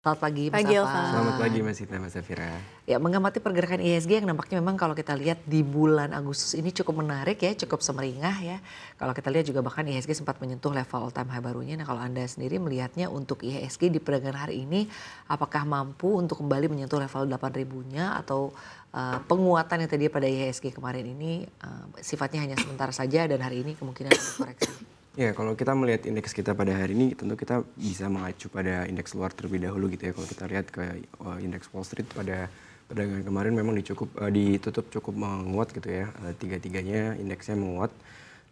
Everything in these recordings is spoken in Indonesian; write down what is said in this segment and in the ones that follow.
Selamat pagi Mas Pagi, Elvan. Alfa. Selamat pagi Mas Ita, Mas Safira. Ya, mengamati pergerakan IHSG yang nampaknya memang kalau kita lihat di bulan Agustus ini cukup menarik ya, cukup semeringah ya. Kalau kita lihat juga bahkan IHSG sempat menyentuh level all time high barunya. Nah, kalau Anda sendiri melihatnya untuk IHSG di perdagangan hari ini apakah mampu untuk kembali menyentuh level 8.000-nya atau penguatan yang tadi pada IHSG kemarin ini sifatnya hanya sementara saja dan hari ini kemungkinan ada koreksi? Ya, kalau kita melihat indeks kita pada hari ini, tentu kita bisa mengacu pada indeks luar terlebih dahulu gitu ya. Kalau kita lihat ke indeks Wall Street pada perdagangan kemarin memang ditutup cukup menguat gitu ya. Tiga-tiganya indeksnya menguat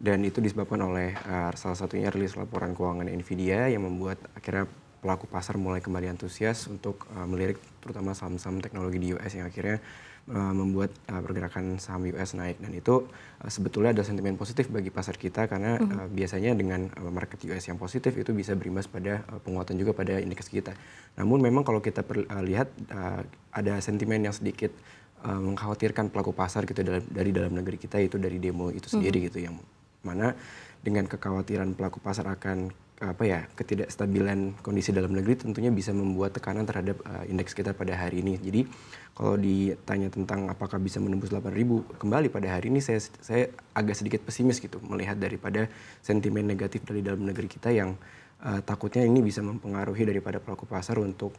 dan itu disebabkan oleh salah satunya rilis laporan keuangan Nvidia yang membuat akhirnya pelaku pasar mulai kembali antusias untuk melirik terutama saham-saham teknologi di US yang akhirnya membuat pergerakan saham US naik, dan itu sebetulnya ada sentimen positif bagi pasar kita karena biasanya dengan market US yang positif itu bisa berimbas pada penguatan juga pada indeks kita. Namun memang kalau kita lihat ada sentimen yang sedikit mengkhawatirkan pelaku pasar gitu dari dalam negeri kita, itu dari demo itu sendiri gitu, yang mana dengan kekhawatiran pelaku pasar akan ketidakstabilan kondisi dalam negeri tentunya bisa membuat tekanan terhadap indeks kita pada hari ini. Jadi kalau ditanya tentang apakah bisa menembus 8.000 kembali pada hari ini, saya agak sedikit pesimis gitu melihat daripada sentimen negatif dari dalam negeri kita yang takutnya ini bisa mempengaruhi daripada pelaku pasar untuk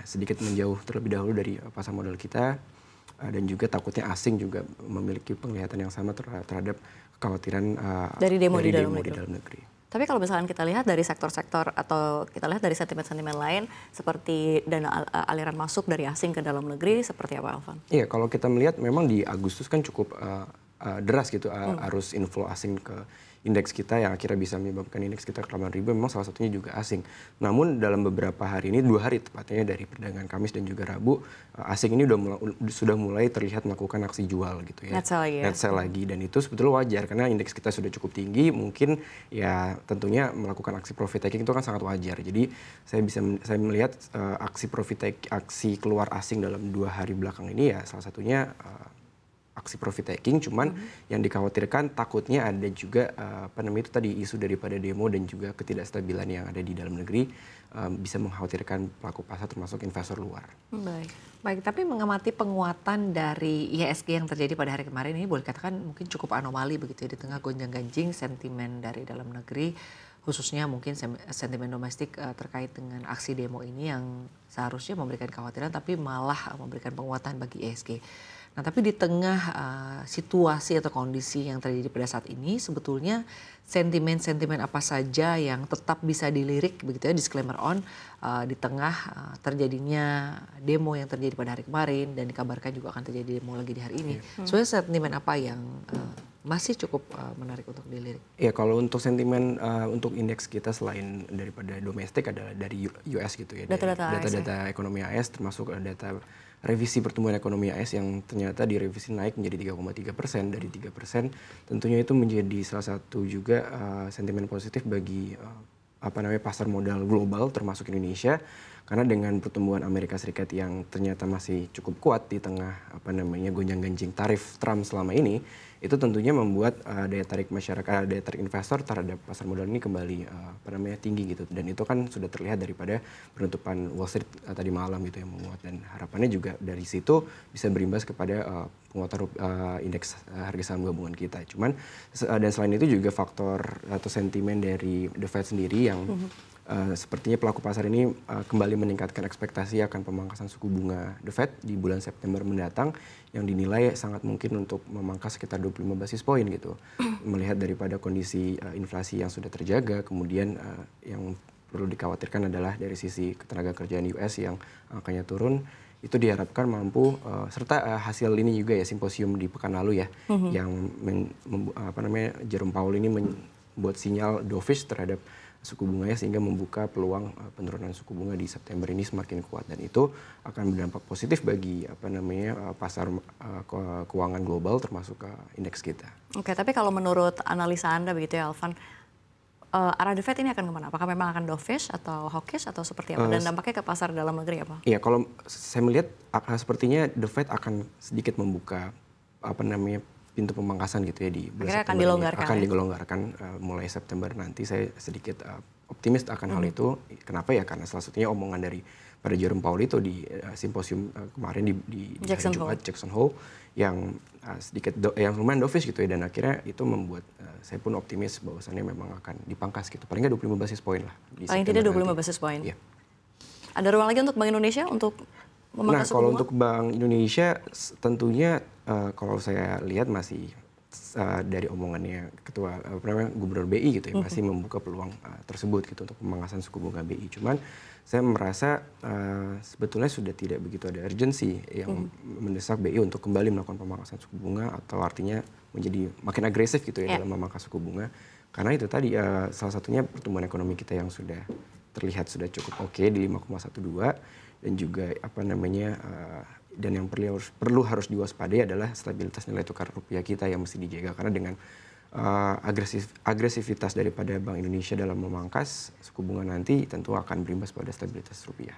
sedikit menjauh terlebih dahulu dari pasar modal kita, dan juga takutnya asing juga memiliki penglihatan yang sama terhadap kekhawatiran Dari demo di dalam negeri. Tapi kalau misalkan kita lihat dari sektor-sektor atau kita lihat dari sentimen-sentimen lain seperti dana aliran masuk dari asing ke dalam negeri, seperti apa, Elvan? Iya, kalau kita melihat memang di Agustus kan cukup deras gitu arus inflow asing ke indeks kita yang akhirnya bisa menyebabkan indeks kita ke 8.000, memang salah satunya juga asing. Namun dalam beberapa hari ini, 2 hari tepatnya dari perdagangan Kamis dan juga Rabu, asing ini sudah mulai terlihat melakukan aksi jual gitu ya. Net sell lagi, dan itu sebetulnya wajar karena indeks kita sudah cukup tinggi, mungkin ya tentunya melakukan aksi profit taking itu kan sangat wajar. Jadi saya melihat aksi keluar asing dalam 2 hari belakang ini ya salah satunya aksi profit taking, cuman yang dikhawatirkan takutnya ada juga itu tadi isu daripada demo dan juga ketidakstabilan yang ada di dalam negeri bisa mengkhawatirkan pelaku pasar termasuk investor luar. Baik, tapi mengamati penguatan dari IHSG yang terjadi pada hari kemarin ini boleh katakan mungkin cukup anomali begitu ya, di tengah gonjang-ganjing sentimen dari dalam negeri, khususnya mungkin sentimen domestik terkait dengan aksi demo ini yang seharusnya memberikan kekhawatiran tapi malah memberikan penguatan bagi IHSG. Nah, tapi di tengah situasi atau kondisi yang terjadi pada saat ini, sebetulnya sentimen-sentimen apa saja yang tetap bisa dilirik begitu ya, disclaimer on, di tengah terjadinya demo yang terjadi pada hari kemarin dan dikabarkan juga akan terjadi demo lagi di hari ini. Sebenarnya sentimen apa yang masih cukup menarik untuk dilirik? Ya, kalau untuk sentimen untuk indeks kita selain daripada domestik adalah dari US gitu ya. Data-data ekonomi AS termasuk data revisi pertumbuhan ekonomi AS yang ternyata direvisi naik menjadi 3,3% dari 3%. Tentunya itu menjadi salah satu juga sentimen positif bagi pasar modal global termasuk Indonesia, karena dengan pertumbuhan Amerika Serikat yang ternyata masih cukup kuat di tengah gonjang-ganjing tarif Trump selama ini, itu tentunya membuat daya tarik masyarakat, daya tarik investor terhadap pasar modal ini kembali tinggi gitu, dan itu kan sudah terlihat daripada penutupan Wall Street tadi malam gitu yang menguat, dan harapannya juga dari situ bisa berimbas kepada penguatan indeks harga saham gabungan kita. Cuman dan selain itu juga faktor atau sentimen dari The Fed sendiri yang sepertinya pelaku pasar ini kembali meningkatkan ekspektasi akan pemangkasan suku bunga The Fed di bulan September mendatang yang dinilai sangat mungkin untuk memangkas sekitar 25 basis poin gitu. Melihat daripada kondisi inflasi yang sudah terjaga, kemudian yang perlu dikhawatirkan adalah dari sisi ketenaga kerjaan US yang angkanya turun, itu diharapkan mampu serta hasil ini juga ya simposium di pekan lalu ya yang Jerome Powell ini membuat sinyal dovish terhadap suku bunganya sehingga membuka peluang penurunan suku bunga di September ini semakin kuat, dan itu akan berdampak positif bagi pasar keuangan global termasuk indeks kita. Oke, tapi kalau menurut analisa Anda begitu ya, Elvan, arah The Fed ini akan kemana? Apakah memang akan dovish atau hawkish atau seperti apa? Dan dampaknya ke pasar dalam negeri apa? Iya, kalau saya melihat sepertinya The Fed akan sedikit membuka pintu pemangkasan gitu ya di bulan September akan dilonggarkan mulai September nanti. Saya sedikit optimis akan hal itu. Kenapa ya? Karena salah satunya omongan dari pada Jerome Powell itu di simposium kemarin di hari Jumat Jackson Hole yang yang lumayan dovish gitu ya, dan akhirnya itu membuat saya pun optimis bahwasannya memang akan dipangkas gitu, paling nggak 25 basis point lah. Paling tidak 25 basis point. Iya. Ada ruang lagi untuk Bank Indonesia untuk memangkas suku bunga? Kalau untuk Bank Indonesia tentunya kalau saya lihat masih dari omongannya Gubernur BI gitu ya, masih membuka peluang tersebut gitu untuk pemangkasan suku bunga BI. Cuman saya merasa sebetulnya sudah tidak begitu ada urgensi yang mendesak BI untuk kembali melakukan pemangkasan suku bunga, atau artinya menjadi makin agresif gitu ya dalam memangkas suku bunga. Karena itu tadi salah satunya pertumbuhan ekonomi kita yang sudah terlihat sudah cukup oke di 5,12, dan juga dan yang perlu harus diwaspadai adalah stabilitas nilai tukar rupiah kita yang mesti dijaga, karena dengan agresivitas daripada Bank Indonesia dalam memangkas suku bunga nanti tentu akan berimbas pada stabilitas rupiah.